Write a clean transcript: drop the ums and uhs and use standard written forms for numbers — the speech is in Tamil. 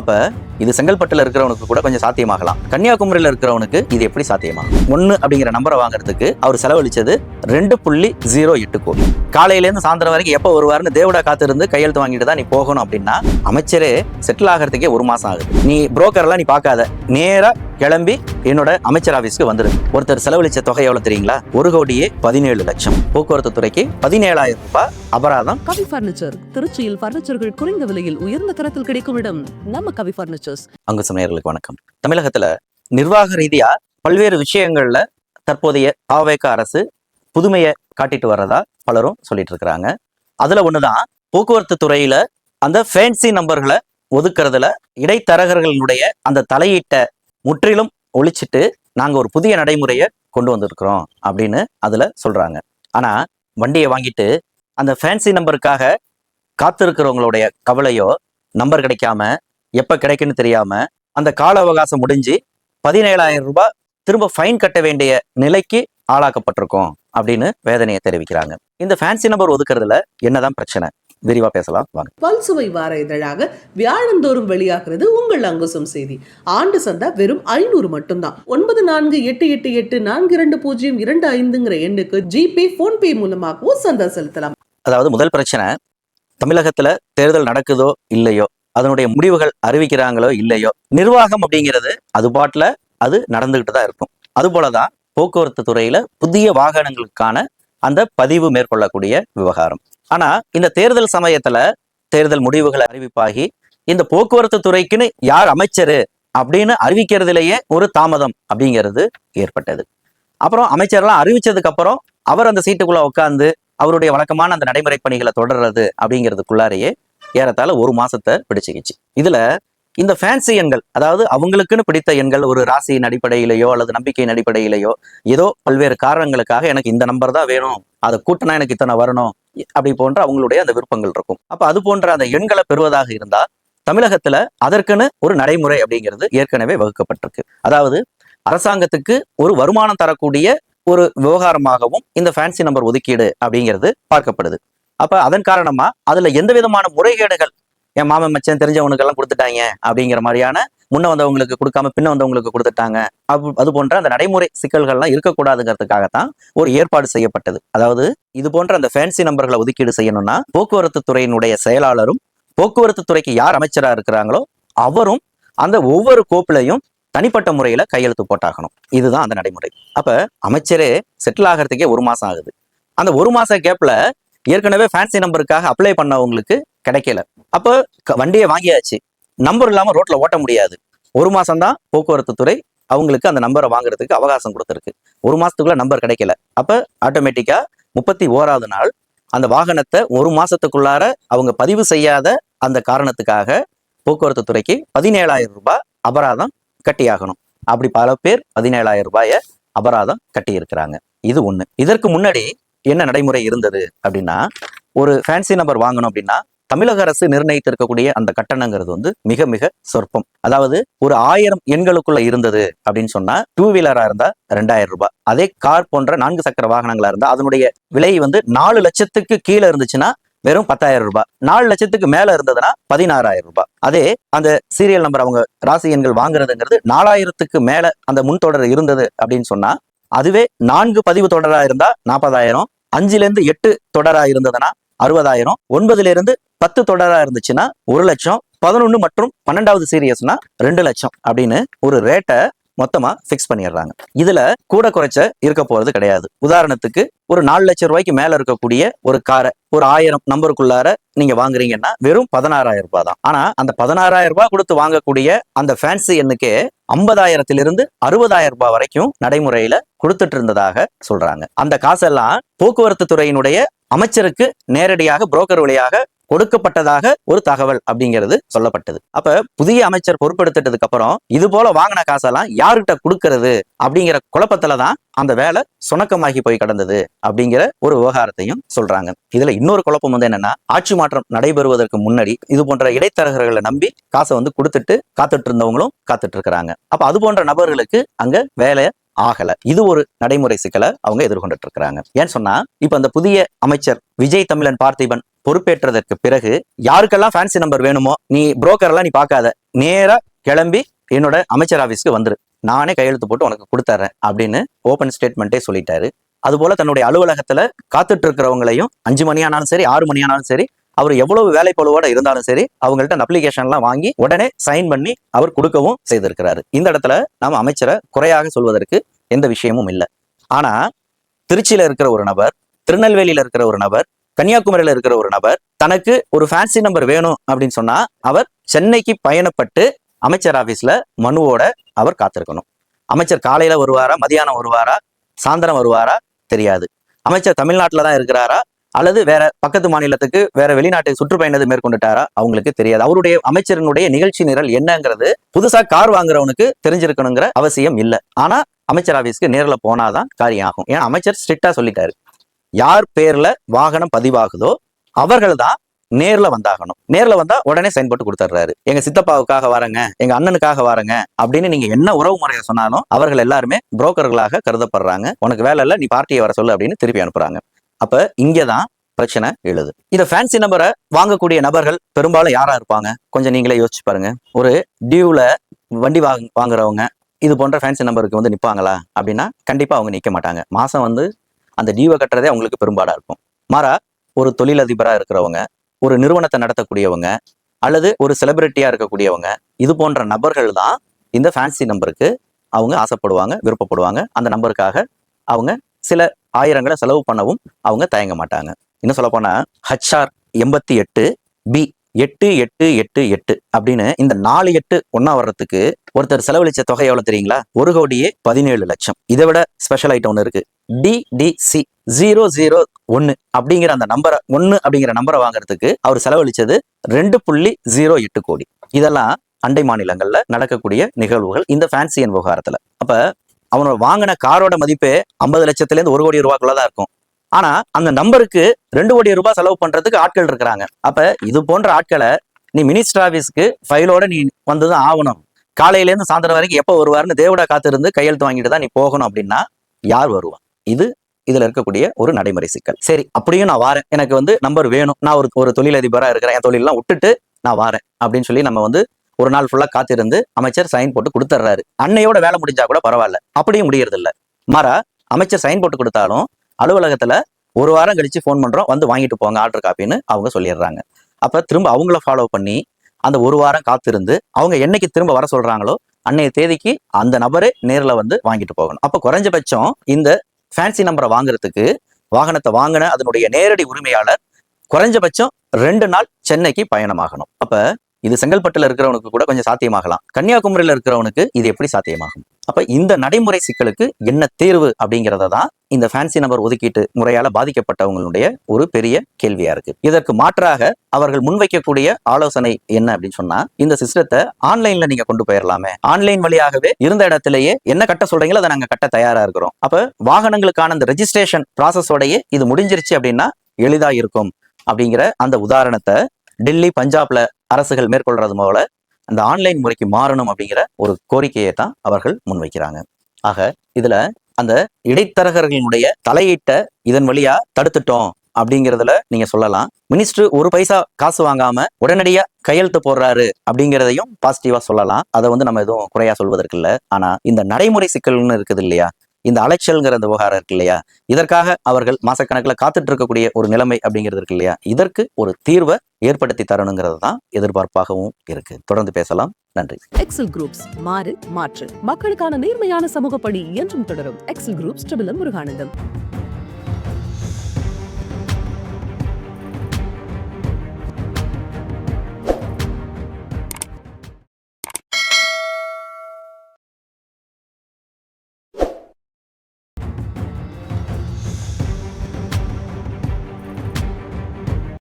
அப்ப இது செங்கல்பட்டுல இருக்கிறவனுக்கு கூட கொஞ்சம் சாத்தியமாகலாம். கன்னியாகுமரியில இருக்கிறவனுக்கு இது எப்படி சாத்தியமாகும்? 1 அப்படிங்கிற நம்பரை வாங்குறதுக்கு அவர் செலவழிச்சது 2.08 கோடி. காலையில இருந்து சாயந்தரம் வரைக்கும் எப்ப வருவாருன்னு தேவடா காத்திருந்து கையெழுத்து வாங்கிட்டு தான் நீ போகணும் அப்படின்னா அமைச்சரே செட்டில் ஆகிறதுக்கே 1 மாசம் ஆகுது. நீ புரோக்கர்லாம் நீ பார்க்காத, நேரா கிளம்பி என்னோட அமைச்சர் ஆபீஸ்க்கு வந்துரு. ஒருத்தர் செலவழிச்ச தொகை எவ்வளவு தெரியுங்களா? 1,17,00,000. போக்குவரத்து துறைக்கு 17,000 ரூபாய் அபராதம். கவி பர்னிச்சர் திருச்சியில் பர்னிச்சர்கள் குறைந்த விலையில் உயர்ந்த தரத்தில் கிடைக்கும் இடம் நம்ம கவி பர்னிச்சர்ஸ். அங்கு நேயர்களுக்கு வணக்கம். தமிழகத்துல நிர்வாக ரீதியா பல்வேறு விஷயங்கள்ல தற்போதைய தாவேக அரசு புதுமையை காட்டிட்டு வர்றதா பலரும் சொல்லிட்டு இருக்கிறாங்க. அதுல ஒண்ணுதான் போக்குவரத்து துறையில அந்த ஃபேன்சி நம்பர்களை ஒதுக்குறதுல இடைத்தரகர்களுடைய அந்த தலையீட்டை முற்றிலும் ஒழிச்சிட்டு நாங்க ஒரு புதிய நடைமுறையை கொண்டு வந்திருக்கிறோம் அப்படின்னு அதுல சொல்றாங்க. ஆனா வண்டியை வாங்கிட்டு அந்த ஃபேன்சி நம்பருக்காக காத்திருக்கிறவங்களுடைய கவலையோ, நம்பர் கிடைக்காம எப்ப கிடைக்குன்னு தெரியாம அந்த கால அவகாசம் முடிஞ்சு 17,000 ரூபாய் திரும்ப ஃபைன் கட்ட வேண்டிய நிலைக்கு ஆளாக்கப்பட்டிருக்கோம் அப்படின்னு வேதனையை தெரிவிக்கிறாங்க. இந்த ஃபேன்சி நம்பர் ஒதுக்குறதுல என்னதான் பிரச்சனை? விரிவா பேசலாம் வாங்க. பல்சுவை வார இதழாக வியாழந்தோறும் வெளியாகிறது உங்கள் அங்குசம் செய்தி. ஆண்டு சந்தா வெறும் 500 மட்டும்தான். 9488842025 எண்ணுக்கு ஜிபே, போன்பே மூலமாகவும் சந்தா செலுத்தலாம். அதாவது முதல் பிரச்சனை, தமிழகத்துல தேர்தல் நடக்குதோ இல்லையோ, அதனுடைய முடிவுகள் அறிவிக்கிறாங்களோ இல்லையோ, நிர்வாகம் அப்படிங்கிறது அது பாட்டுல அது நடந்துகிட்டு தான் இருக்கும். அது போலதான் போக்குவரத்து துறையில புதிய வாகனங்களுக்கான அந்த பதிவு மேற்கொள்ளக்கூடிய விவகாரம். ஆனா இந்த தேர்தல் சமயத்துல தேர்தல் முடிவுகள் அறிவிப்பாகி இந்த போக்குவரத்து துறைக்குன்னு யார் அமைச்சரு அப்படின்னு அறிவிக்கிறதுலேயே ஒரு தாமதம் அப்படிங்கிறது ஏற்பட்டது. அப்புறம் அமைச்சர்லாம் அறிவிச்சதுக்கு அப்புறம் அவர் அந்த சீட்டுக்குள்ள உட்காந்து அவருடைய வழக்கமான அந்த நடைமுறை பணிகளை தொடர்றது அப்படிங்கிறதுக்குள்ளாரையே ஏறத்தாழ 1 மாசத்தை பிடிச்சிக்கிச்சு. இதுல இந்த ஃபேன்சி எண்கள், அதாவது அவங்களுக்குன்னு பிடித்த எண்கள், ஒரு ராசியின் அடிப்படையிலேயோ அல்லது நம்பிக்கையின் அடிப்படையிலேயோ ஏதோ பல்வேறு காரணங்களுக்காக எனக்கு இந்த நம்பர் தான் வேணும், அதை கூட்டினா எனக்கு இத்தனை வரணும் அப்படி போன்ற அவங்களுடைய அந்த விருப்பங்கள் இருக்கும். அப்ப அது போன்ற அந்த எண்களை பெறுவதாக இருந்தா தமிழகத்துல அதற்குன்னு ஒரு நடைமுறை அப்படிங்கிறது ஏற்கனவே வகுக்கப்பட்டிருக்கு. அதாவது அரசாங்கத்துக்கு ஒரு வருமானம் தரக்கூடிய ஒரு விவகாரமாகவும் இந்த ஃபேன்சி நம்பர் ஒதுக்கீடு அப்படிங்கிறது பார்க்கப்படுது. அப்ப அதன் காரணமா அதுல எந்த விதமான முறைகேடுகள், என் மாமன் மச்சன் தெரிஞ்சவனுக்கு எல்லாம் கொடுத்துட்டாங்க அப்படிங்கிற மாதிரியான முன்ன வந்தவங்களுக்கு கொடுக்காம பின்ன வந்தவங்களுக்கு கொடுத்துட்டாங்க, அது போன்ற அந்த நடைமுறை சிக்கல்கள்லாம் இருக்கக்கூடாதுங்கிறதுக்காகத்தான் ஒரு ஏற்பாடு செய்யப்பட்டது. அதாவது இது போன்ற அந்த ஃபேன்சி நம்பர்களை ஒதுக்கீடு செய்யணும்னா போக்குவரத்து துறையினுடைய செயலாளரும் போக்குவரத்து துறைக்கு யார் அமைச்சரா இருக்கிறாங்களோ அவரும் அந்த ஒவ்வொரு கோப்புலையும் தனிப்பட்ட முறையில கையெழுத்து போட்டாகணும். இதுதான் அந்த நடைமுறை. அப்ப அமைச்சரே செட்டில் ஆகிறதுக்கே 1 மாசம் ஆகுது. அந்த 1 மாச கேப்ல ஏற்கனவே ஃபேன்சி நம்பருக்காக அப்ளை பண்ணவங்களுக்கு கிடைக்கல. அப்ப வண்டியை வாங்கியாச்சு, நம்பர் இல்லாம ரோட்ல ஓட்ட முடியாது. 1 மாசம் தான் போக்குவரத்து துறை அவங்களுக்கு அந்த நம்பரை வாங்குறதுக்கு அவகாசம் கொடுத்துருக்கு. 1 மாசத்துக்குள்ள நம்பர் கிடைக்கல. அப்ப ஆட்டோமேட்டிக்கா 31வது நாள் அந்த வாகனத்தை 1 மாசத்துக்குள்ளார அவங்க பதிவு செய்யாத அந்த காரணத்துக்காக போக்குவரத்து துறைக்கு 17,000 ரூபாய் அபராதம் கட்டியாகணும். அப்படி பல பேர் 17,000 ரூபாய அபராதம் கட்டி இருக்கிறாங்க. இது ஒண்ணு. இதற்கு முன்னாடி என்ன நடைமுறை இருந்தது அப்படின்னா, ஒரு ஃபேன்சி நம்பர் வாங்கணும் அப்படின்னா தமிழக அரசு நிர்ணயித்திருக்கக்கூடிய அந்த கட்டணங்கிறது மிக மிக சொற்பம். அதாவது ஒரு 1000 எண்களுக்குள்ள இருந்தது அப்படின்னு சொன்னா 2 வீலரா இருந்தா 2,000 ரூபாய். அதே கார் போன்ற 4 சக்கர வாகனங்களா இருந்தா அதனுடைய விலை 4 லட்சத்துக்கு கீழே இருந்துச்சுன்னா வெறும் 10,000 ரூபாய். 4 லட்சத்துக்கு மேல இருந்ததுன்னா 16,000 ரூபாய். அதே அந்த சீரியல் நம்பர் அவங்க ராசி எண்கள் வாங்குறதுங்கிறது 4,000க்கு மேல அந்த முன்தொடர் இருந்தது அப்படின்னு சொன்னா அதுவே 4 பதிவு தொடரா இருந்தா 40,000, 5ல இருந்து 8 தொடரா இருந்ததுன்னா 60,000, 9ல இருந்து 10 தொடரா இருந்துச்சுன்னா 1 லட்சம், 11 மற்றும் 12வது சீரியஸ்னா 2 லட்சம் அப்படின்னு ஒரு ரேட்டை மொத்தமா பிக்ஸ் பண்ணிடுறாங்க. இதுல கூட குறைச்ச இருக்க போறது கிடையாது. உதாரணத்துக்கு ஒரு 4 லட்சம் ரூபாய்க்கு மேல இருக்கக்கூடிய ஒரு காரை ஒரு 1000 நம்பருக்குள்ளார நீங்க வாங்குறீங்கன்னா வெறும் 16,000 ரூபாய் தான். ஆனா அந்த 16,000 ரூபாய் கொடுத்து வாங்கக்கூடிய அந்த ஃபேன்சி எண்ணுக்கே 50,000லிருந்து 60,000 ரூபாய் வரைக்கும் நடைமுறையில கொடுத்துட்டு இருந்ததாக சொல்றாங்க. அந்த காசெல்லாம் போக்குவரத்து துறையினுடைய அமைச்சருக்கு நேரடியாக புரோக்கர் வழியாக கொடுக்கப்பட்டதாக ஒரு தகவல் அப்படிங்கிறது சொல்லப்பட்டது. அப்ப புதிய அமைச்சர் பொறுப்பெடுத்துட்டதுக்கு அப்புறம் இது போல வாங்கின காசெல்லாம் யாருக்கிட்ட கொடுக்கறது அப்படிங்கிற குழப்பத்துலதான் அந்த வேலை சுணக்கமாகி போய் கிடந்தது அப்படிங்கிற ஒரு விவகாரத்தையும் சொல்றாங்க. இதுல இன்னொரு குழப்பம் என்னன்னா, ஆட்சி மாற்றம் நடைபெறுவதற்கு முன்னாடி இது போன்ற இடைத்தரகர்களை நம்பி காசை கொடுத்துட்டு காத்துட்டு இருந்தவங்களும் காத்துட்டு இருக்கிறாங்க. அப்ப அது போன்ற நபர்களுக்கு அங்க வேலையை ஆகல. இது ஒரு நடைமுறை சிக்கலை அவங்க எதிர்கொண்டுட்டு இருக்கிறாங்க. ஏன்னு சொன்னா இப்ப அந்த புதிய அமைச்சர் விஜய் தமிழன் பார்த்திபன் பொறுப்பேற்றதற்கு பிறகு யாருக்கெல்லாம் ஃபேன்சி நம்பர் வேணுமோ நீ புரோக்கர் எல்லாம் நீ பார்க்காத, நேரா கிளம்பி என்னோட அமைச்சர் ஆபீஸ்க்கு வந்துரு, நானே கையெழுத்து போட்டு உனக்கு கொடுத்துறேன் அப்படின்னு ஓபன் ஸ்டேட்மெண்ட்டே சொல்லிட்டாரு. அதுபோல தன்னுடைய அலுவலகத்துல காத்துட்டு இருக்கிறவங்களையும் 5 மணி ஆனாலும் சரி 6 மணி ஆனாலும் சரி அவர் எவ்வளவு வேலைப்பளுவோட இருந்தாலும் சரி அவங்கள்ட்ட அந்த அப்ளிகேஷன் எல்லாம் வாங்கி உடனே சைன் பண்ணி அவர் கொடுக்கவும் செய்திருக்கிறாரு. இந்த இடத்துல நாம அமைச்சரை குறையாக சொல்வதற்கு எந்த விஷயமும் இல்லை. ஆனா திருச்சியில இருக்கிற ஒரு நபர், திருநெல்வேலியில இருக்கிற ஒரு நபர், கன்னியாகுமரியில இருக்கிற ஒரு நபர் தனக்கு ஒரு ஃபேன்சி நம்பர் வேணும் அப்படின்னு சொன்னா அவர் சென்னைக்கு பயணப்பட்டு அமைச்சர் ஆபீஸ்ல மனுவோட அவர் காத்திருக்கணும். அமைச்சர் காலையில வருவாரா, மதியானம் வருவாரா, சாயந்தரம் வருவாரா தெரியாது. அமைச்சர் தமிழ்நாட்டில தான் இருக்கிறாரா அல்லது வேற பக்கத்து மாநிலத்துக்கு வேற வெளிநாட்டுக்கு சுற்றுப்பயணத்தை மேற்கொண்டுட்டாரா அவங்களுக்கு தெரியாது. அவருடைய அமைச்சரினுடைய நிகழ்ச்சி நிரல் என்னங்கிறது புதுசா கார் வாங்குறவனுக்கு தெரிஞ்சிருக்கணுங்கிற அவசியம் இல்லை. ஆனா அமைச்சர் ஆபீஸ்க்கு நேர்ல போனாதான் காரியம் ஆகும். ஏன்னா அமைச்சர் ஸ்ட்ரிக்டா சொல்லிட்டாரு, யார் பேர்ல வாகனம் பதிவாகுதோ அவர்கள் தான் நேர்ல வந்தாகணும். நேர்ல வந்தா உடனே சைன் போட்டு கொடுத்துட்றாரு. எங்க சித்தப்பாவுக்காக வரங்க, எங்க அண்ணனுக்காக வரங்க அப்படின்னு நீங்க என்ன உறவு முறையை சொன்னாலும் அவர்கள் எல்லாருமே புரோக்கர்களாக கருதப்படுறாங்க. உனக்கு வேலை இல்லை, நீ பார்ட்டியை வர சொல்லு அப்படின்னு திருப்பி அனுப்புறாங்க. அப்ப இங்கதான் பிரச்சனை எழுது. இந்த ஃபேன்சி நம்பரை வாங்கக்கூடிய நபர்கள் பெரும்பாலும் யாரா இருப்பாங்க கொஞ்சம் நீங்களே யோசிச்சு பாருங்க. ஒரு டியூல வண்டி வாங்குறவங்க இது போன்ற ஃபேன்சி நம்பருக்கு வந்து நிப்பாங்களா அப்படின்னா கண்டிப்பா அவங்க நிக்க மாட்டாங்க. மாசம் வந்து அந்த டியூவை கட்டுறதே அவங்களுக்கு பெரும்பாடா இருக்கும். மாறா ஒரு தொழிலதிபரா இருக்கிறவங்க, ஒரு நிறுவனத்தை நடத்தக்கூடியவங்க அல்லது ஒரு செலிபிரிட்டியா இருக்கக்கூடியவங்க இது போன்ற நபர்கள் தான் இந்த ஃபேன்சி நம்பருக்கு அவங்க ஆசைப்படுவாங்க, விருப்பப்படுவாங்க. அந்த நம்பருக்காக அவங்க சில ஆயிரங்களை செலவு பண்ணவும் அவங்க தயங்க மாட்டாங்க. இன்னும் சொல்ல போனா HR 88B 8888 அப்படின்னு இந்த 4 8 ஒன்னா வர்றதுக்கு ஒருத்தர் செலவழிச்ச தொகை எவ்வளவு தெரியுங்களா? 1,17 லட்சம். இதை விட ஸ்பெஷல் ஐட்டம் ஒன்று இருக்கு, DDC 001 அப்படிங்கிற அந்த நம்பரை 1 அப்படிங்கிற நம்பரை வாங்குறதுக்கு அவர் செலவழிச்சது 2.08 கோடி. இதெல்லாம் அண்டை மாநிலங்கள்ல நடக்கக்கூடிய நிகழ்வுகள் இந்த ஃபேன்சியன் விவகாரத்துல. அப்ப அவனோட வாங்கின காரோட மதிப்பே 50 லட்சத்துல இருந்து 1 கோடி ரூபாய்க்குள்ளதான் இருக்கும். ஆனா அந்த நம்பருக்கு 2 கோடி ரூபாய் செலவு பண்றதுக்கு ஆட்கள் இருக்கிறாங்க. அப்ப இது போன்ற ஆட்களை நீ மினிஸ்டர் ஆபீஸ்க்கு ஃபைலோட நீ வந்துதான் ஆகணும். காலையில இருந்து சாயந்தரம் வரைக்கும் எப்ப வருவாருன்னு தேவடா காத்திருந்து கையெழுத்து வாங்கிட்டு தான் நீ போகணும் அப்படின்னா யார் வருவா? இதுல இருக்கக்கூடிய ஒரு நடைமுறை சிக்கல். சரி, அப்படியும் நான் வாரேன், எனக்கு வந்து நம்பர் வேணும், நான் ஒரு தொழிலதிபரா இருக்கிறேன், என் தொழிலெல்லாம் விட்டுட்டு நான் வாரேன் அப்படின்னு சொல்லி நம்ம வந்து ஒரு நாள் ஃபுல்லா காத்திருந்து அமைச்சர் சைன் போட்டு கொடுத்துட்றாரு. அன்னையோட வேலை முடிஞ்சா கூட பரவாயில்ல, அப்படியும் முடியறது இல்ல. மாறா அமைச்சர் சைன் போட்டு கொடுத்தாலும் அலுவலகத்துல ஒரு வாரம் கழிச்சு ஃபோன் பண்றோம், வந்து வாங்கிட்டு போங்க ஆர்டர் காப்பின்னு அவங்க சொல்லிடுறாங்க. அப்ப திரும்ப அவங்கள ஃபாலோ பண்ணி அந்த ஒரு வாரம் காத்திருந்து அவங்க என்னைக்கு திரும்ப வர சொல்றாங்களோ அன்னைய தேதிக்கு அந்த நபரே நேர்ல வந்து வாங்கிட்டு போகணும். அப்ப குறைஞ்சபட்சம் இந்த ஃபேன்சி நம்பரை வாங்குறதுக்கு வாகனத்தை வாங்கின அதனுடைய நேரடி உரிமையாளர் குறைஞ்சபட்சம் 2 நாள் சென்னைக்கு பயணமாகணும். அப்ப இது செங்கல்பட்டுல இருக்கிறவனுக்கு கூட கொஞ்சம் சாத்தியமாகலாம், கன்னியாகுமரியில இருக்கிறவனுக்கு இது எப்படி சாத்தியமாகும்? அப்ப இந்த நடைமுறை சிக்கலுக்கு என்ன தீர்வு அப்படிங்கிறத தான் இந்த ஃபேன்சி நம்பர் ஒதுக்கீட்டு முறையால பாதிக்கப்பட்டவங்களுடைய ஒரு பெரிய கேள்வியா இருக்கு. இதற்கு மாற்றாக அவர்கள் முன்வைக்கக்கூடிய ஆலோசனை என்ன அப்படின்னு சொன்னா, இந்த சிஸ்டத்தை ஆன்லைன்ல நீங்க கொண்டு போயிடலாமே, ஆன்லைன் வழியாகவே இருந்த இடத்திலேயே என்ன கட்ட சொல்றீங்களோ அதை நாங்க கட்ட தயாரா இருக்கிறோம். அப்ப வாகனங்களுக்கான அந்த ரெஜிஸ்ட்ரேஷன் ப்ராசஸோடயே இது முடிஞ்சிருச்சு அப்படின்னா எளிதா இருக்கும் அப்படிங்கிற அந்த உதாரணத்தை டெல்லி, பஞ்சாப்ல அரசுகள் மேற்கொள்றது போல அந்த ஆன்லைன் முறைக்கு மாறணும் அப்படிங்கிற ஒரு கோரிக்கையை தான் அவர்கள் முன்வைக்கிறாங்க. ஆக இதுல அந்த இடைத்தரகர்களுடைய தலையீட்டை இதன் வழியா தடுத்துட்டோம் அப்படிங்கிறதுல நீங்க சொல்லலாம். மினிஸ்டர் ஒரு பைசா காசு வாங்காம உடனடியா கையெழுத்து போடுறாரு அப்படிங்கிறதையும் பாசிட்டிவா சொல்லலாம். அதை வந்து நம்ம எதுவும் குறையா சொல்வதற்கு இல்லை. ஆனா இந்த நடைமுறை சிக்கல்னு இருக்குது இல்லையா, இந்த அலைச்சல்ங்கிற அந்த விவகாரம் இருக்கு இல்லையா, இதற்காக அவர்கள் மாசக்கணக்கில் காத்துட்டு இருக்கக்கூடிய ஒரு நிலைமை அப்படிங்கிறது இருக்கு இல்லையா, இதற்கு ஒரு தீர்வை ஏற்படுத்தி தரணுங்கிறது தான் எதிர்பார்ப்பாகவும் இருக்கு. தொடர்ந்து பேசலாம். நன்றி. எக்ஸல் குரூப்ஸ், மாறு மாற்று, மக்களுக்கான நேர்மையான சமூக பணி என்றும் தொடரும். Excel Groups, Muruganandam.